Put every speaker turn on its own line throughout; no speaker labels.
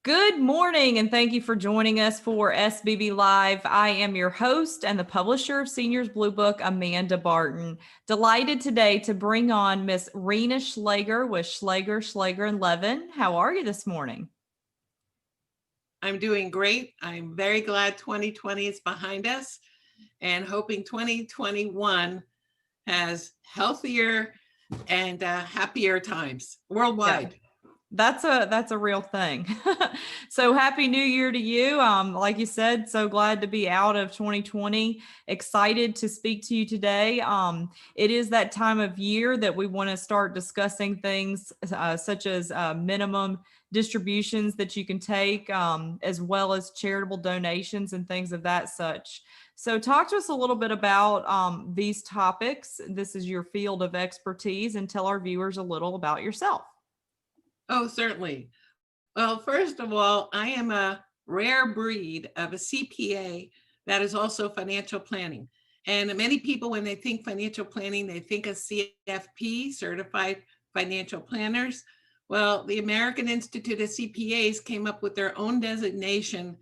Good morning, and thank you for joining us for SBB Live. I am your host and the publisher of Seniors Blue Book, Amanda Barton. Delighted today to bring on Miss Rena Schlager with Schlager and Levin. How are you this morning?
I'm doing great. I'm very glad 2020 is behind us and hoping 2021 has healthier and happier times worldwide.
Yeah. That's a real thing. So happy new year to you. Like you said, so glad to be out of 2020. Excited to speak to you today. It is that time of year that we want to start discussing things such as minimum distributions that you can take, as well as charitable donations and things of that such. So talk to us a little bit about these topics. This is your field of expertise, and tell our viewers a little about yourself.
Oh, certainly. Well, first of all, I am a rare breed of a CPA that is also financial planning. And many people, when they think financial planning, they think of CFP, Certified Financial Planners. Well, the American Institute of CPAs came up with their own designation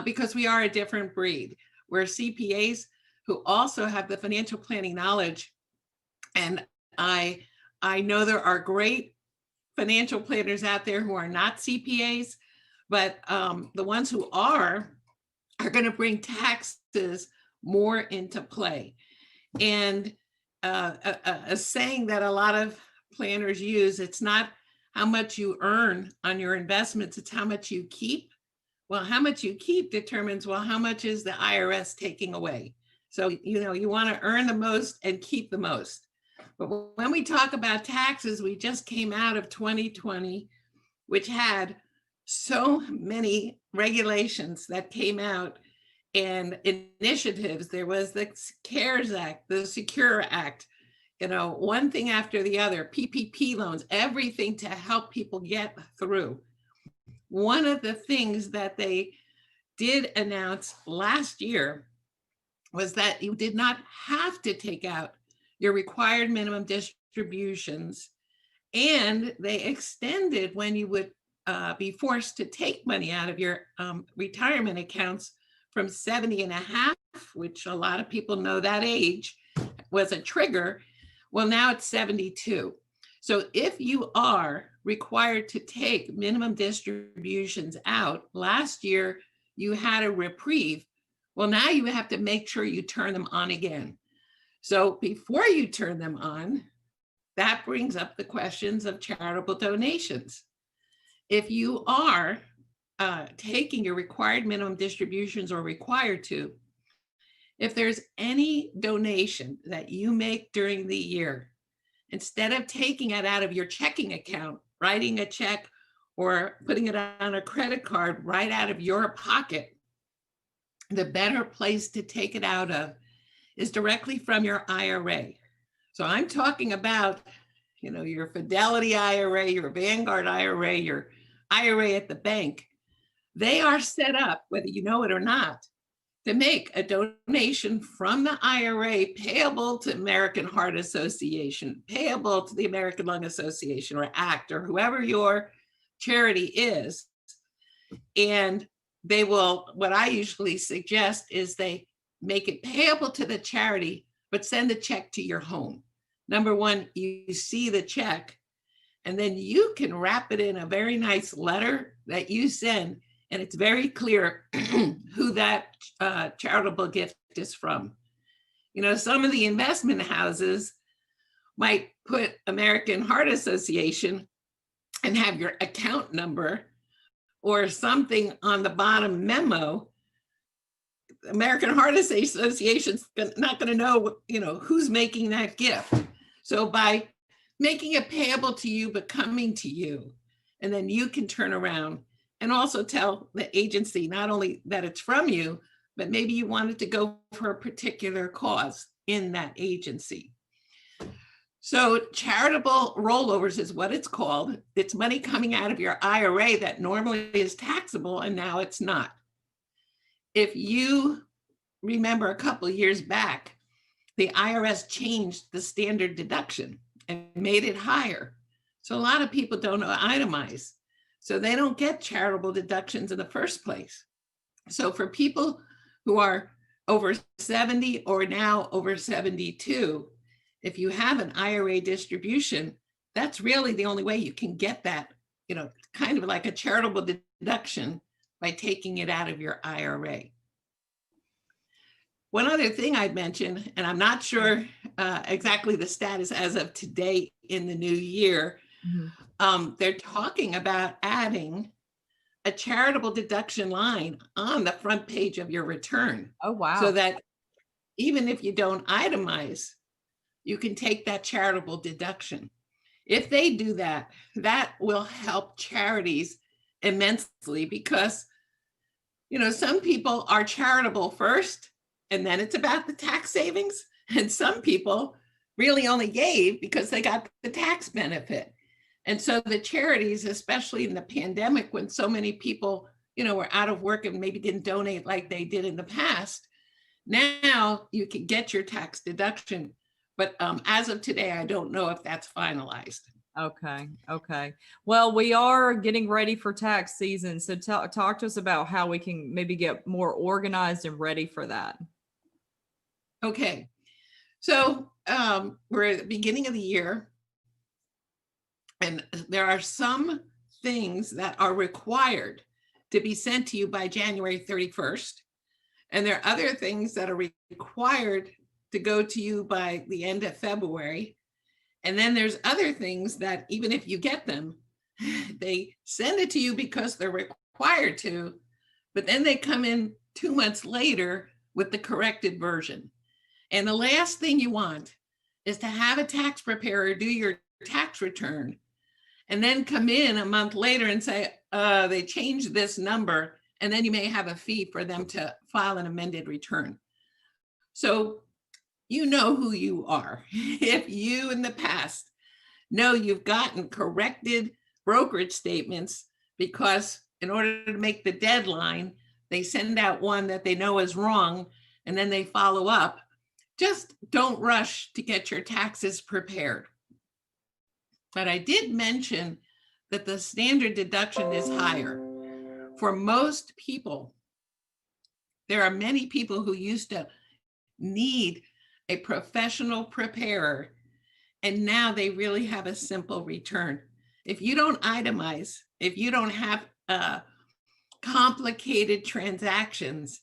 because we are a different breed. We're CPAs who also have the financial planning knowledge. And I know there are great financial planners out there who are not CPAs, but the ones who are going to bring taxes more into play. And a saying that a lot of planners use, it's not how much you earn on your investments, it's how much you keep. Well, how much you keep determines, well, how much is the IRS taking away? So, you want to earn the most and keep the most. But when we talk about taxes, we just came out of 2020, which had so many regulations that came out and initiatives. There was the CARES Act, the Secure Act, one thing after the other, PPP loans, everything to help people get through. One of the things that they did announce last year was that you did not have to take out your required minimum distributions, and they extended when you would be forced to take money out of your retirement accounts from 70 and a half, which a lot of people know that age was a trigger. Well, now it's 72. So if you are required to take minimum distributions out, last year you had a reprieve. Well, now you have to make sure you turn them on again. So before you turn them on, that brings up the questions of charitable donations. If you are taking your required minimum distributions or required to, if there's any donation that you make during the year, instead of taking it out of your checking account, writing a check or putting it on a credit card right out of your pocket, the better place to take it out of is directly from your IRA. So I'm talking about, your Fidelity IRA, your Vanguard IRA, your IRA at the bank. They are set up, whether you know it or not, to make a donation from the IRA payable to American Heart Association, payable to the American Lung Association or ACT or whoever your charity is. And they will, what I usually suggest is they make it payable to the charity, but send the check to your home. Number one, you see the check, and then you can wrap it in a very nice letter that you send, and it's very clear who that charitable gift is from. Some of the investment houses might put American Heart Association and have your account number or something on the bottom memo. American Heart Association's not going to know, who's making that gift. So by making it payable to you, but coming to you, and then you can turn around and also tell the agency not only that it's from you, but maybe you want it to go for a particular cause in that agency. So charitable rollovers is what it's called. It's money coming out of your IRA that normally is taxable, and now it's not. If you remember a couple of years back, the IRS changed the standard deduction and made it higher. So a lot of people don't itemize. So they don't get charitable deductions in the first place. So for people who are over 70 or now over 72, if you have an IRA distribution, that's really the only way you can get that, kind of like a charitable deduction by taking it out of your IRA. One other thing I'd mention, and I'm not sure exactly the status as of today in the new year, they're talking about adding a charitable deduction line on the front page of your return.
Oh, wow.
So that even if you don't itemize, you can take that charitable deduction. If they do that, that will help charities immensely because, some people are charitable first, and then it's about the tax savings. And some people really only gave because they got the tax benefit. And so the charities, especially in the pandemic, when so many people, were out of work and maybe didn't donate like they did in the past, now you can get your tax deduction. But as of today, I don't know if that's finalized.
Okay. Well, we are getting ready for tax season. So talk to us about how we can maybe get more organized and ready for that.
Okay. So we're at the beginning of the year, and there are some things that are required to be sent to you by January 31st. And there are other things that are required to go to you by the end of February. And then there's other things that even if you get them, they send it to you because they're required to, but then they come in 2 months later with the corrected version. And the last thing you want is to have a tax preparer do your tax return and then come in a month later and say, they changed this number, and then you may have a fee for them to file an amended return. So you know who you are. If you in the past know you've gotten corrected brokerage statements because in order to make the deadline, they send out one that they know is wrong, and then they follow up, just don't rush to get your taxes prepared. But I did mention that the standard deduction is higher. For most people, there are many people who used to need a professional preparer, and now they really have a simple return. If you don't itemize, if you don't have complicated transactions,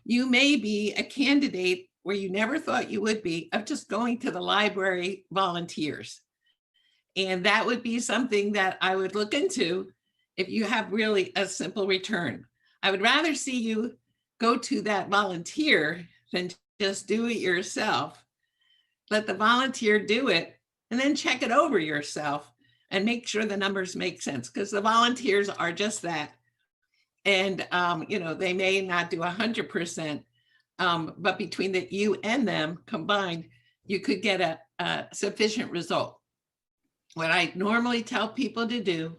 you may be a candidate where you never thought you would be of just going to the library volunteers. And that would be something that I would look into if you have really a simple return. I would rather see you go to that volunteer than just do it yourself. Let the volunteer do it and then check it over yourself and make sure the numbers make sense, because the volunteers are just that. And, they may not do 100%, but between you and them combined, you could get a sufficient result. What I normally tell people to do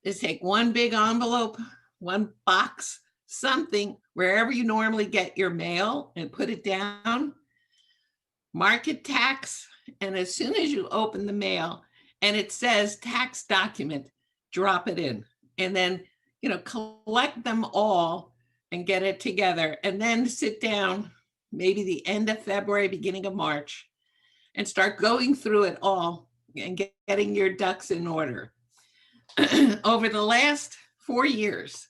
is take one big envelope, one box, something, wherever you normally get your mail, and put it down, mark it tax, and as soon as you open the mail and it says tax document, drop it in, and then, collect them all and get it together, and then sit down maybe the end of February, beginning of March, and start going through it all and getting your ducks in order. Over the last 4 years,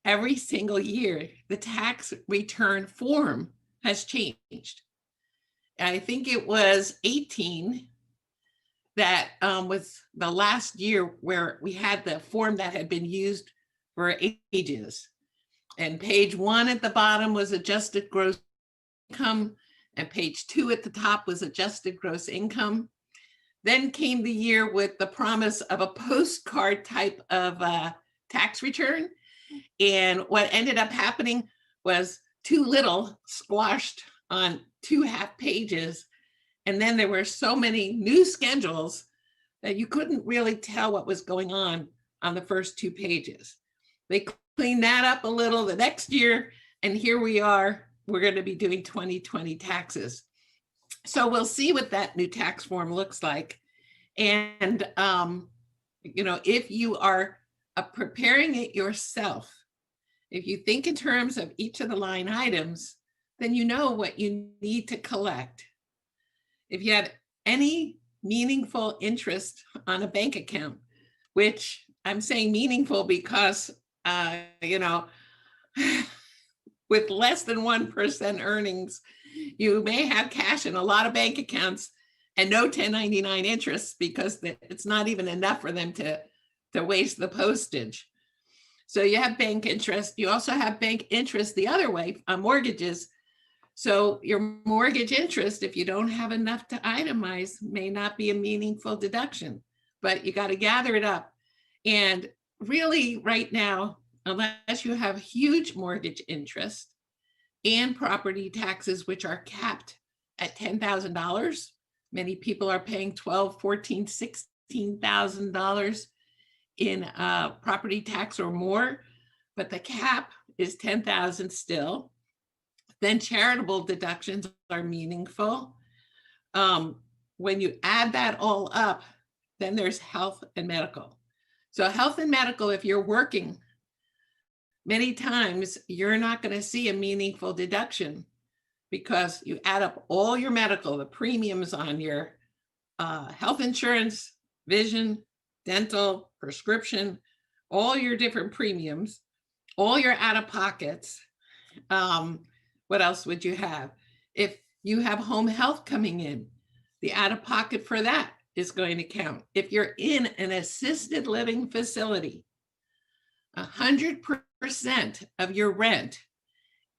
every single year, the tax return form has changed. I think it was 18 that was the last year where we had the form that had been used for ages. And page 1 at the bottom was adjusted gross income, and page 2 at the top was adjusted gross income. Then came the year with the promise of a postcard type of tax return. And what ended up happening was too little squashed on 2 half pages. And then there were so many new schedules that you couldn't really tell what was going on the first 2 pages. They cleaned that up a little the next year, and here we are. We're going to be doing 2020 taxes. So we'll see what that new tax form looks like. And, if you are preparing it yourself, if you think in terms of each of the line items, then you know what you need to collect. If you have any meaningful interest on a bank account, which I'm saying meaningful because, you know, with less than 1% earnings, you may have cash in a lot of bank accounts and no 1099 interest because it's not even enough for them to waste the postage. So you have bank interest. You also have bank interest the other way on mortgages. So your mortgage interest, if you don't have enough to itemize, may not be a meaningful deduction, but you got to gather it up. And really right now, unless you have huge mortgage interest and property taxes, which are capped at $10,000, many people are paying $12,000, $14,000, $16,000 in property tax or more, but the cap is $10,000 still. Then charitable deductions are meaningful. When you add that all up, then there's health and medical. So health and medical, if you're working, many times you're not going to see a meaningful deduction because you add up all your medical, the premiums on your health insurance, vision, dental, prescription, all your different premiums, all your out-of-pockets. What else would you have? If you have home health coming in, the out-of-pocket for that is going to count. If you're in an assisted living facility, 100% of your rent,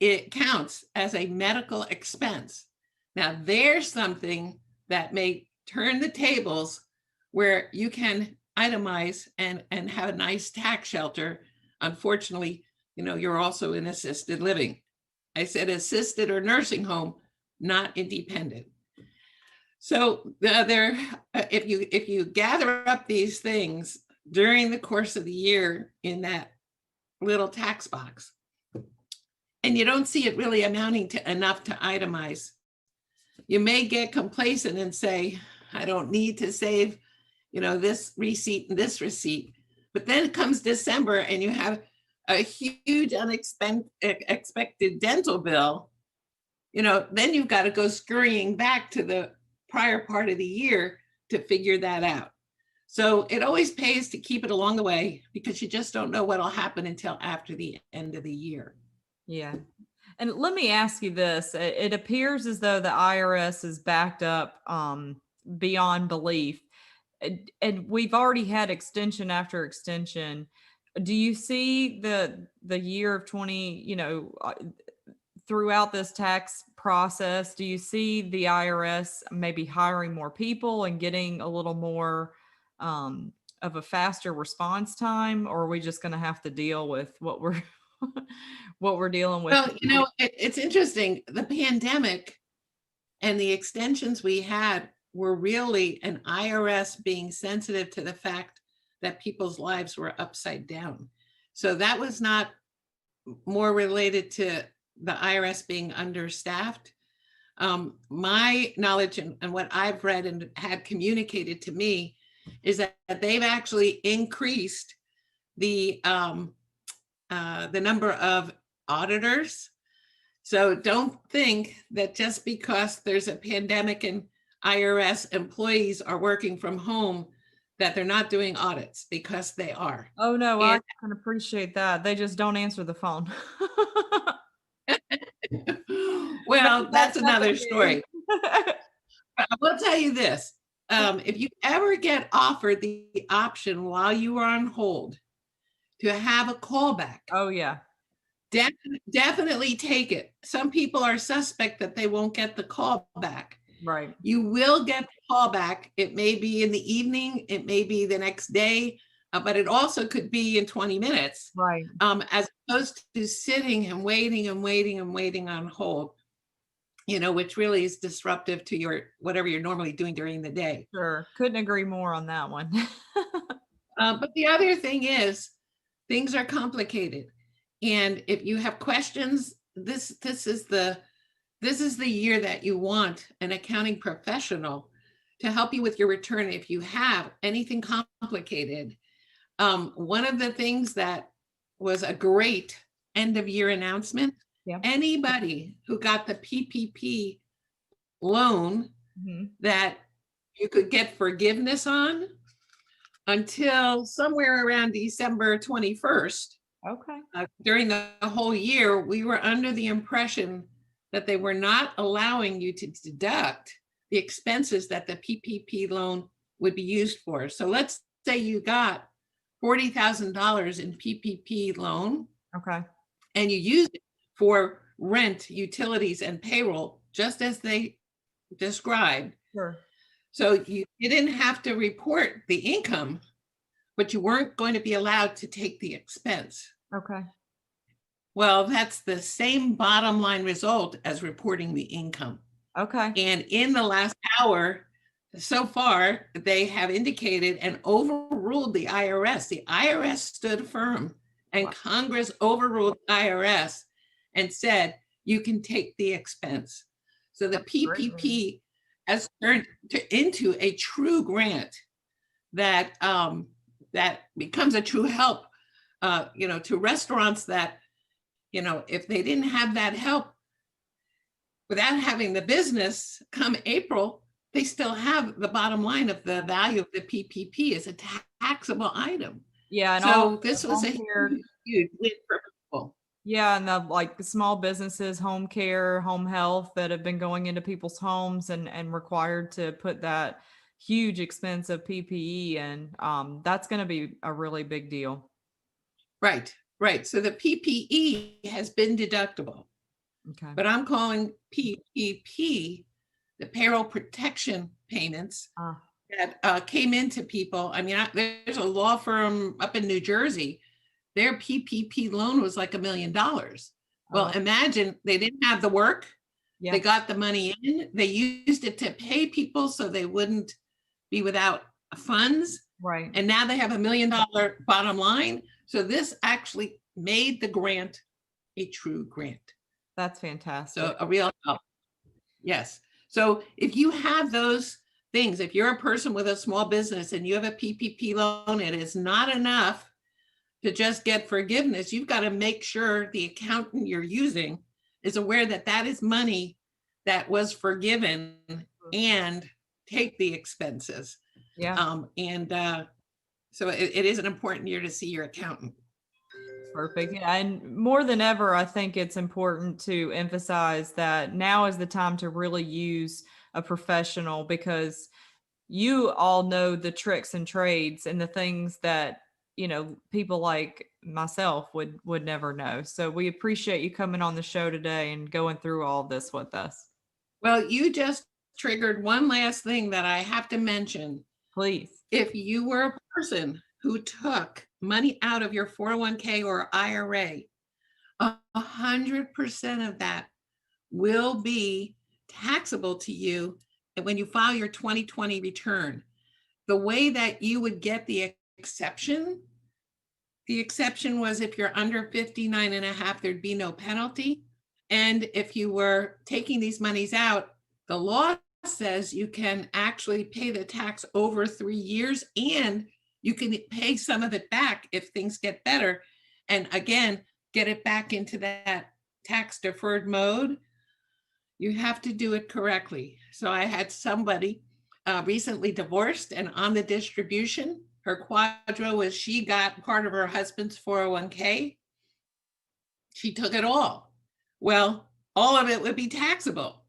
it counts as a medical expense. Now, there's something that may turn the tables where you can itemize and have a nice tax shelter. Unfortunately, you know, you're also in assisted living. I said assisted or nursing home, not independent. So if you gather up these things during the course of the year in that little tax box, and you don't see it really amounting to enough to itemize, you may get complacent and say, I don't need to save, you know, this receipt and this receipt. But then it comes December and you have a huge unexpected dental bill, you know, then you've got to go scurrying back to the prior part of the year to figure that out. So it always pays to keep it along the way because you just don't know what'll happen until after the end of the year.
Yeah. And let me ask you this. It appears as though the IRS is backed up beyond belief. And we've already had extension after extension. Do you see the year of 20, you know, throughout this tax process, do you see the IRS maybe hiring more people and getting a little more of a faster response time, or are we just going to have to deal with what we're what we're dealing with?
Well, you know, it's interesting. The pandemic and the extensions we had were really an IRS being sensitive to the fact that people's lives were upside down. So that was not more related to the IRS being understaffed. My knowledge and what I've read and had communicated to me is that they've actually increased the number of auditors. So don't think that just because there's a pandemic and IRS employees are working from home that they're not doing audits, because they are.
Oh no, I can appreciate that. They just don't answer the phone.
Well, that's another story. I will tell you this. If you ever get offered the option while you are on hold to have a callback,
Oh yeah.
Definitely take it. Some people are suspect that they won't get the call back.
Right.
You will get the call back. It may be in the evening, it may be the next day, but it also could be in 20 minutes.
Right.
As opposed to sitting and waiting and waiting and waiting on hold, you know, which really is disruptive to your whatever you're normally doing during the day.
Sure. Couldn't agree more on that one.
But the other thing is, things are complicated. And if you have questions, this is the year that you want an accounting professional to help you with your return. If you have anything complicated, One of the things that was a great end of year announcement,
Yeah.
anybody who got the PPP loan
Mhm.
that you could get forgiveness on until somewhere around December 21st.
Okay.
During the whole year, we were under the impression that they were not allowing you to deduct the expenses that the PPP loan would be used for. So let's say you got $40,000 in PPP loan
Okay.
and you used it for rent, utilities, and payroll, just as they described.
Sure.
So you didn't have to report the income, but you weren't going to be allowed to take the expense.
Okay.
Well, that's the same bottom line result as reporting the income.
Okay.
And in the last hour, so far, they have indicated and overruled the IRS. The IRS stood firm, and
Wow.
Congress overruled the IRS and said, you can take the expense. So the
That's great news.
PPP has turned into a true grant that that becomes a true help, to restaurants that, if they didn't have that help, without having the business come April, they still have the bottom line of the value of the PPP as a taxable item.
Yeah, and all
So this
the
was
home
a
care.
huge win for people.
Yeah, and the like small businesses, home care, home health that have been going into people's homes and required to put that huge expense of PPE, and that's going to be a really big deal.
Right, right. So the PPE has been deductible,
Okay.
but I'm calling PPP the payroll protection payments
Ah,
that came into people. I mean, there's a law firm up in New Jersey. Their PPP loan was like $1 million. Well,
oh,
imagine they didn't have the work. They
yeah,
got the money in. They used it to pay people so they wouldn't be without funds.
right.
And now they have $1 million bottom line. So this actually made the grant a true grant.
That's fantastic.
So a real help. Yes. So if you have those things, if you're a person with a small business and you have a PPP loan, it is not enough to just get forgiveness. You've got to make sure the accountant you're using is aware that that is money that was forgiven and take the expenses.
Yeah,
So it is an important year to see your accountant.
perfect. Yeah, and more than ever, I think it's important to emphasize that now is the time to really use a professional, because you all know the tricks and trades and the things that people like myself would never know. So we appreciate you coming on the show today and going through all this with us.
Well, you just triggered one last thing that I have to mention.
Please.
If you were a person who took money out of your 401k or IRA, 100% of that will be taxable to you when you file your 2020 return. The way that you would get the exception was if you're under 59 and a half, there'd be no penalty. And if you were taking these monies out, the law says you can actually pay the tax over 3 years, and you can pay some of it back if things get better. And again, get it back into that tax deferred mode. You have to do it correctly. So I had somebody recently divorced, and on the distribution, her quadro was she got part of her husband's 401k. She took it all. Well, all of it would be taxable.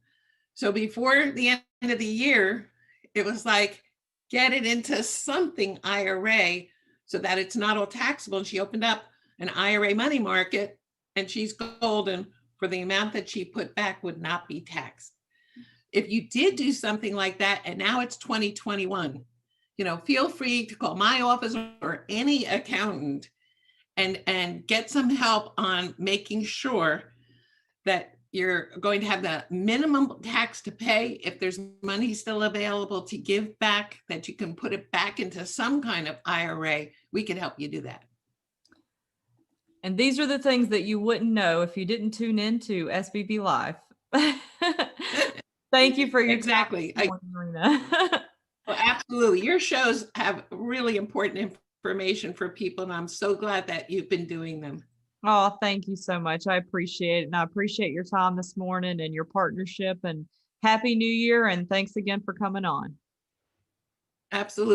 So before the end of the year, it was like, get it into something IRA so that it's not all taxable. And she opened up an IRA money market, and she's golden for the amount that she put back would not be taxed. If you did do something like that, and now it's 2021, feel free to call my office or any accountant and get some help on making sure that you're going to have the minimum tax to pay. If there's money still available to give back, that you can put it back into some kind of IRA, we can help you do that.
And these are the things that you wouldn't know if you didn't tune into SBB Live. Thank you for your
Exactly.
time, Marina.
Well, absolutely. Your shows have really important information for people, and I'm so glad that you've been doing them.
Oh, thank you so much. I appreciate it. And I appreciate your time this morning and your partnership, and happy new year. And thanks again for coming on.
Absolutely.